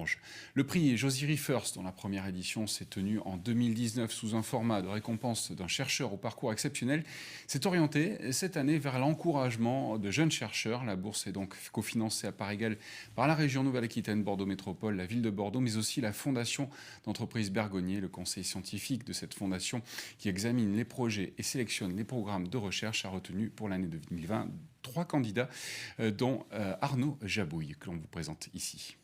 Morges. Le prix Josiri First, dont la première édition s'est tenue en 2019 sous un format de récompense d'un chercheur au parcours exceptionnel, s'est orienté cette année vers l'encouragement de jeunes chercheurs. La bourse est donc cofinancée à part égale par la région Nouvelle-Aquitaine, Bordeaux Métropole, la ville de Bordeaux, mais aussi la fondation d'entreprise Bergonié, le conseil scientifique de cette fondation qui examine les projets et sélectionne les programmes de recherche, a retenu pour l'année 2020 3 candidats, dont Arnaud Jabouille, que l'on vous présente ici.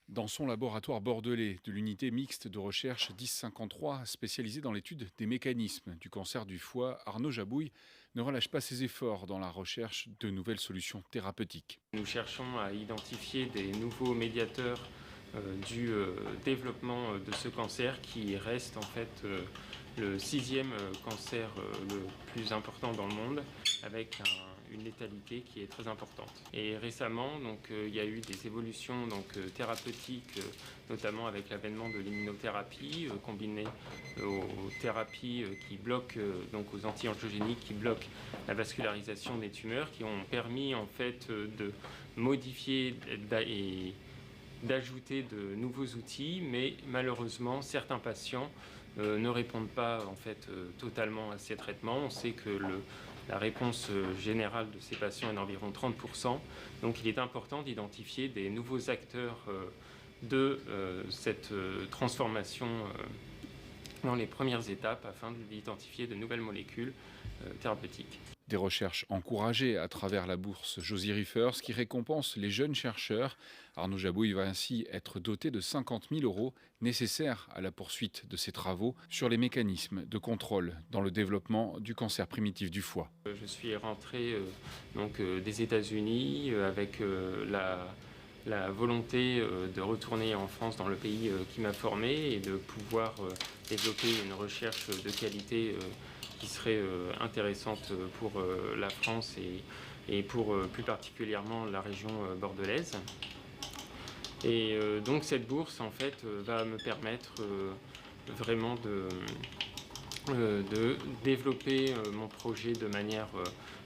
Dans son laboratoire bordelais de l'unité mixte de recherche 1053, spécialisée dans l'étude des mécanismes du cancer du foie, Arnaud Jabouille ne relâche pas ses efforts dans la recherche de nouvelles solutions thérapeutiques. Nous cherchons à identifier des nouveaux médiateurs du développement de ce cancer qui reste en fait le 6e cancer le plus important dans le monde, avec une létalité qui est très importante. Et récemment, il y a eu des évolutions thérapeutiques, notamment avec l'avènement de l'immunothérapie, combinée aux thérapies qui bloquent, aux anti-angiogéniques qui bloquent la vascularisation des tumeurs, qui ont permis en fait de modifier et d'ajouter de nouveaux outils, mais malheureusement certains patients ne répondent pas en fait totalement à ces traitements. On sait que la réponse générale de ces patients est d'environ 30%, donc il est important d'identifier des nouveaux acteurs de cette transformation dans les premières étapes afin d'identifier de nouvelles molécules thérapeutiques. Des recherches encouragées à travers la bourse Josiri First qui récompense les jeunes chercheurs. Arnaud Jabouille va ainsi être doté de 50 000 € nécessaires à la poursuite de ses travaux sur les mécanismes de contrôle dans le développement du cancer primitif du foie. Je suis rentré des États-Unis avec la volonté de retourner en France, dans le pays qui m'a formé, et de pouvoir développer une recherche de qualité qui serait intéressante pour la France et pour plus particulièrement la région bordelaise. Et donc cette bourse en fait va me permettre vraiment de développer mon projet de manière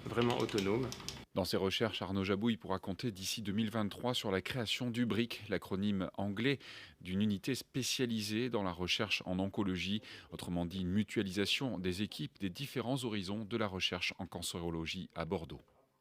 vraiment autonome. Dans ses recherches, Arnaud Jabouille pourra compter d'ici 2023 sur la création du BRIC, l'acronyme anglais d'une unité spécialisée dans la recherche en oncologie, autrement dit une mutualisation des équipes des différents horizons de la recherche en cancérologie à Bordeaux.